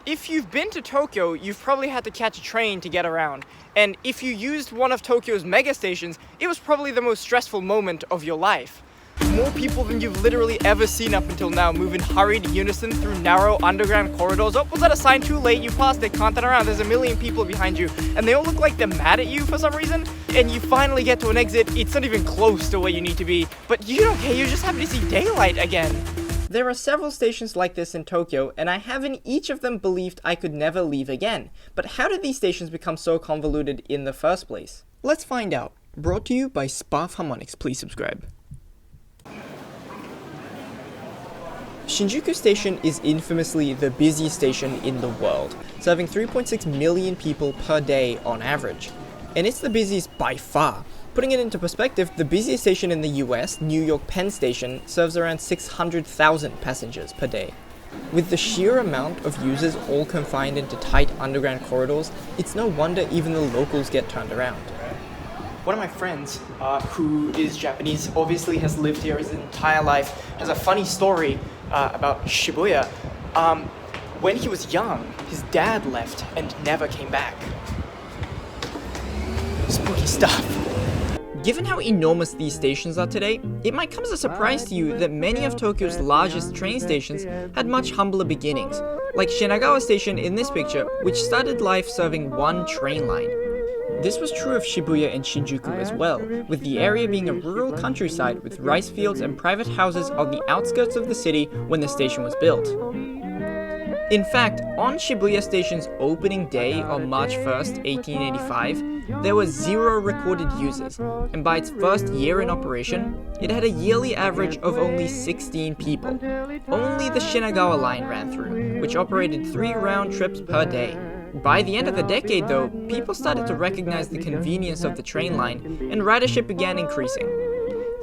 If you've been to Tokyo, you've probably had to catch a train to get around. And if you used one of Tokyo's mega stations, it was probably the most stressful moment of your life. More people than you've literally ever seen up until now move in hurried unison through narrow underground corridors. Oh, was that a sign? Too late, you passed it, can't turn around. There's a million people behind you, and they all look like they're mad at you for some reason. And you finally get to an exit, it's not even close to where you need to be, but you don't care, you're just happy to see daylight again. There are several stations like this in Tokyo, and I have in each of them believed I could never leave again. But how did these stations become so convoluted in the first place? Let's find out. Brought to you by Sparf Harmonics. Please subscribe. Shinjuku Station is infamously the busiest station in the world, serving 3.6 million people per day on average. And it's the busiest by far. Putting it into perspective, the busiest station in the US, New York Penn Station, serves around 600,000 passengers per day. With the sheer amount of users all confined into tight underground corridors, it's no wonder even the locals get turned around. One of my friends, who is Japanese, obviously has lived here his entire life, has a funny story about Shibuya. When he was young, his dad left and never came back. Spooky stuff. Given how enormous these stations are today, it might come as a surprise to you that many of Tokyo's largest train stations had much humbler beginnings, like Shinagawa Station in this picture, which started life serving one train line. This was true of Shibuya and Shinjuku as well, with the area being a rural countryside with rice fields and private houses on the outskirts of the city when the station was built. In fact, on Shibuya Station's opening day on March 1st, 1885, there were 0 recorded users, and by its first year in operation, it had a yearly average of only 16 people. Only the Shinagawa line ran through, which operated 3 round trips per day. By the end of the decade, though, people started to recognize the convenience of the train line, and ridership began increasing.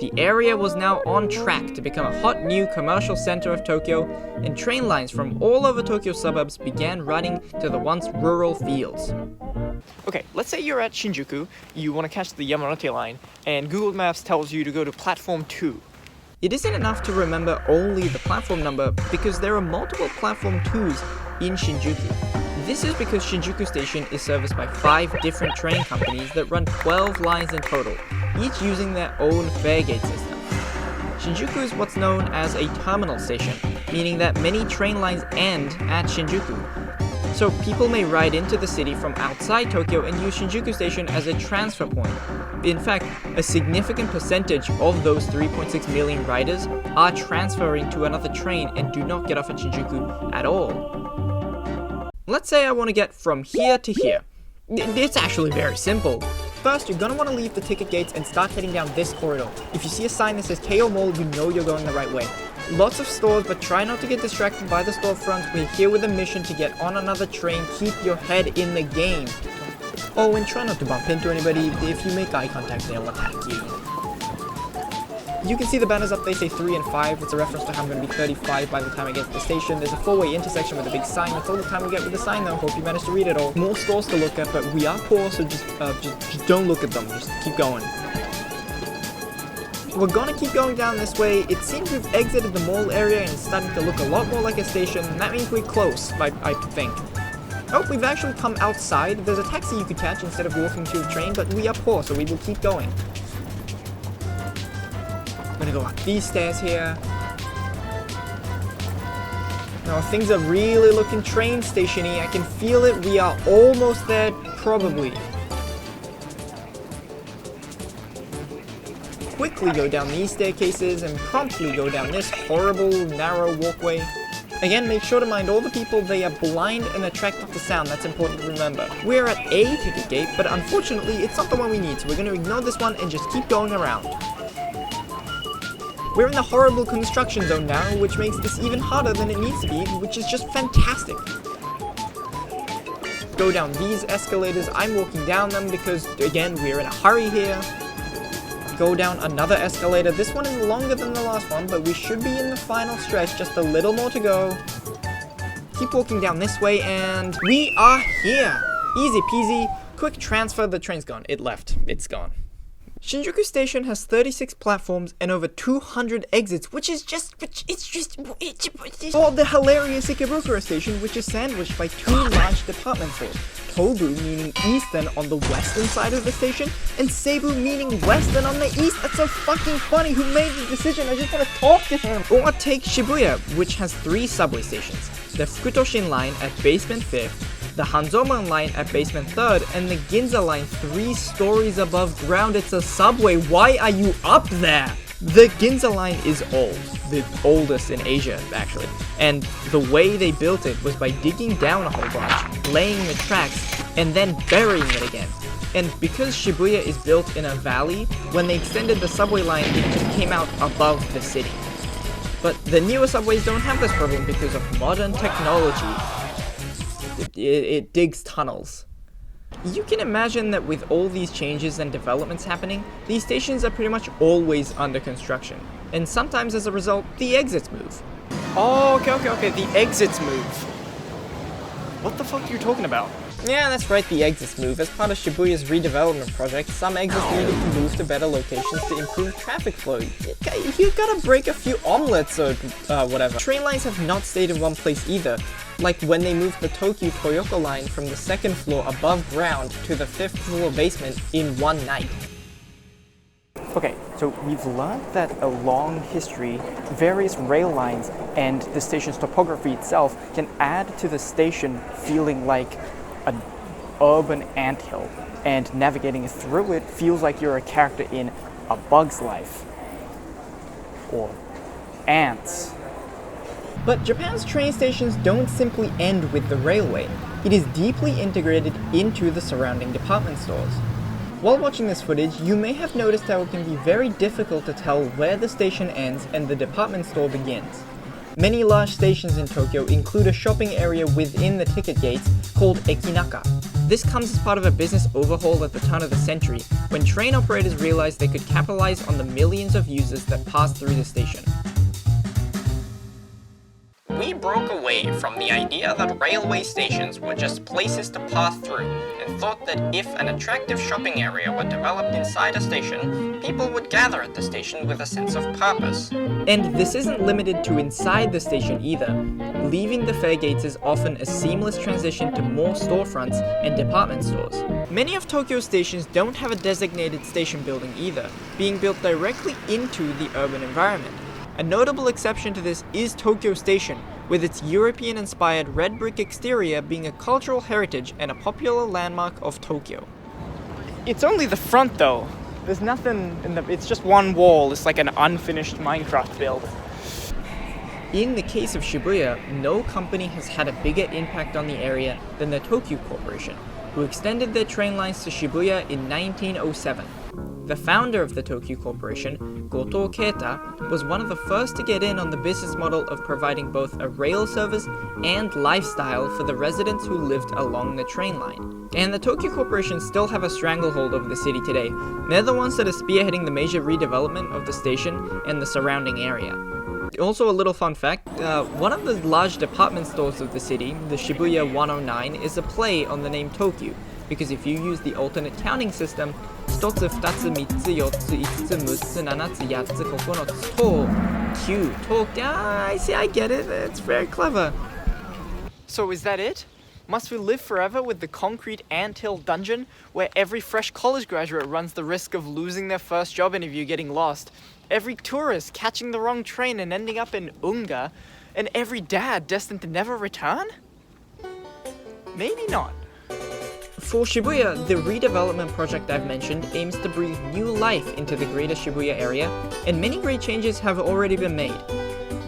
The area was now on track to become a hot new commercial center of Tokyo, and train lines from all over Tokyo's suburbs began running to the once rural fields. Okay, let's say you're at Shinjuku, you want to catch the Yamanote line, and Google Maps tells you to go to platform 2. It isn't enough to remember only the platform number, because there are multiple platform 2s in Shinjuku. This is because Shinjuku Station is serviced by 5 different train companies that run 12 lines in total, each using their own fare gate system. Shinjuku is what's known as a terminal station, meaning that many train lines end at Shinjuku. So people may ride into the city from outside Tokyo and use Shinjuku Station as a transfer point. In fact, a significant percentage of those 3.6 million riders are transferring to another train and do not get off at Shinjuku at all. Let's say I want to get from here to here. It's actually very simple. First, you're going to want to leave the ticket gates and start heading down this corridor. If you see a sign that says KO Mall, you know you're going the right way. Lots of stores, but try not to get distracted by the storefronts. We're here with a mission to get on another train. Keep your head in the game. Oh, and try not to bump into anybody. If you make eye contact, they'll attack you. You can see the banners up, they say 3 and 5. It's a reference to how I'm going to be 35 by the time I get to the station. There's a 4-way intersection with a big sign. That's all the time we get with the sign though. Hope you managed to read it all. More stores to look at, but we are poor, so just don't look at them. Just keep going. We're gonna keep going down this way. It seems we've exited the mall area and it's starting to look a lot more like a station. That means we're close, I think. Oh, we've actually come outside. There's a taxi you could catch instead of walking to the train, but we are poor, so we will keep going. I'm gonna go up these stairs here. Now things are really looking train station-y. I can feel it. We are almost there, probably. Quickly go down these staircases and promptly go down this horrible, narrow walkway. Again, make sure to mind all the people. They are blind and attracted to sound. That's important to remember. We're at a ticket gate, but unfortunately, it's not the one we need, so we're going to ignore this one and just keep going around. We're in the horrible construction zone now, which makes this even harder than it needs to be, which is just fantastic. Go down these escalators. I'm walking down them because, again, we're in a hurry here. Go down another escalator. This one is longer than the last one, but we should be in the final stretch. Just a little more to go. Keep walking down this way, and we are here. Easy peasy. Quick transfer. The train's gone. It left. It's gone. Shinjuku Station has 36 platforms and over 200 exits, which is or the hilarious Ikebukuro Station, which is sandwiched by two large department stores. Tobu meaning eastern on the western side of the station, and Seibu meaning western on the east. That's so fucking funny. Who made the decision? I just want to talk to him. Or take Shibuya, which has 3 subway stations. The Fukutoshin line at basement 5th, the Hanzoman line at basement 3rd, and the Ginza line 3 stories above ground. It's a subway. Why are you up there? The Ginza line is old, the oldest in Asia, actually, and the way they built it was by digging down a whole bunch, laying the tracks, and then burying it again. And because Shibuya is built in a valley, when they extended the subway line, it just came out above the city. But the newer subways don't have this problem because of modern technology. It digs tunnels. You can imagine that with all these changes and developments happening, these stations are pretty much always under construction. And sometimes as a result, the exits move. Oh, okay, the exits move. What the fuck are you talking about? Yeah, that's right, the exits move. As part of Shibuya's redevelopment project, some exits needed to move to better locations to improve traffic flow. You gotta break a few omelets or whatever. Train lines have not stayed in one place either. Like when they moved the Tokyu Toyoko line from the 2nd floor above ground to the 5th floor basement in one night. Okay, so we've learned that along history, various rail lines and the station's topography itself can add to the station feeling like an urban anthill, and navigating through it feels like you're a character in A Bug's Life. Or Ants. But Japan's train stations don't simply end with the railway. It is deeply integrated into the surrounding department stores. While watching this footage, you may have noticed how it can be very difficult to tell where the station ends and the department store begins. Many large stations in Tokyo include a shopping area within the ticket gates called Ekinaka. This comes as part of a business overhaul at the turn of the century, when train operators realized they could capitalize on the millions of users that pass through the station. We broke away from the idea that railway stations were just places to pass through, and thought that if an attractive shopping area were developed inside a station, people would gather at the station with a sense of purpose. And this isn't limited to inside the station either. Leaving the fare gates is often a seamless transition to more storefronts and department stores. Many of Tokyo's stations don't have a designated station building either, being built directly into the urban environment. A notable exception to this is Tokyo Station, with its European-inspired red brick exterior being a cultural heritage and a popular landmark of Tokyo. It's only the front though. There's nothing it's just one wall. It's like an unfinished Minecraft build. In the case of Shibuya, no company has had a bigger impact on the area than the Tokyu Corporation, who extended their train lines to Shibuya in 1907. The founder of the Tokyu Corporation, Goto Keita, was one of the first to get in on the business model of providing both a rail service and lifestyle for the residents who lived along the train line. And the Tokyu Corporation still have a stranglehold over the city today. They're the ones that are spearheading the major redevelopment of the station and the surrounding area. Also, a little fun fact, one of the large department stores of the city, the Shibuya 109, is a play on the name Tokyu, because if you use the alternate counting system, 1つ、2つ、3つ、4つ、5つ、6つ、7つ、8つ、9つ、Q, I see, I get it, it's very clever. So is that it? Must we live forever with the concrete anthill dungeon, where every fresh college graduate runs the risk of losing their first job interview getting lost, every tourist catching the wrong train and ending up in Unga, and every dad destined to never return? Maybe not. For Shibuya, the redevelopment project I've mentioned aims to breathe new life into the greater Shibuya area, and many great changes have already been made.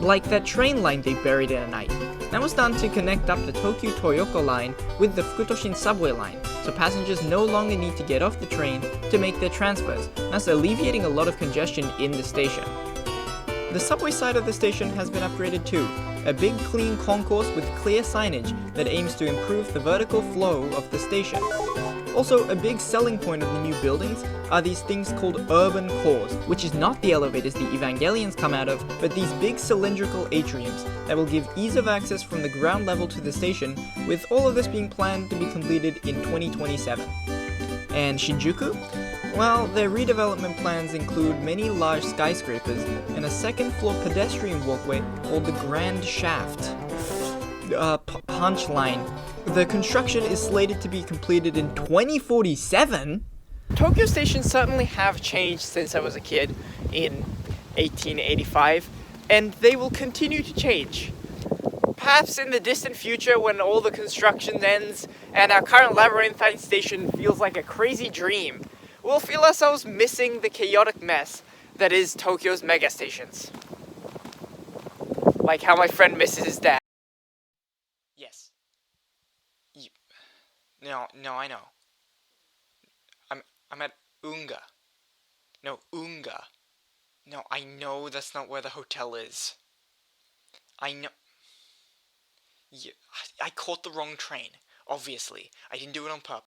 Like that train line they buried in a night. That was done to connect up the Tokyu Toyoko line with the Fukutoshin subway line, so passengers no longer need to get off the train to make their transfers, thus alleviating a lot of congestion in the station. The subway side of the station has been upgraded too, a big clean concourse with clear signage that aims to improve the vertical flow of the station. Also, a big selling point of the new buildings are these things called urban cores, which is not the elevators the Evangelions come out of, but these big cylindrical atriums that will give ease of access from the ground level to the station, with all of this being planned to be completed in 2027. And Shinjuku? Well, their redevelopment plans include many large skyscrapers and a second-floor pedestrian walkway called the Grand Shaft. Punchline. The construction is slated to be completed in 2047? Tokyo stations certainly have changed since I was a kid in 1885, and they will continue to change. Perhaps in the distant future, when all the construction ends and our current labyrinthine station feels like a crazy dream, we'll feel ourselves missing the chaotic mess that is Tokyo's megastations. Like how my friend misses his dad. Yes. No, I know. I'm at Unga. No, Unga. No, I know that's not where the hotel is. I know. Yeah, I caught the wrong train. Obviously, I didn't do it on purpose.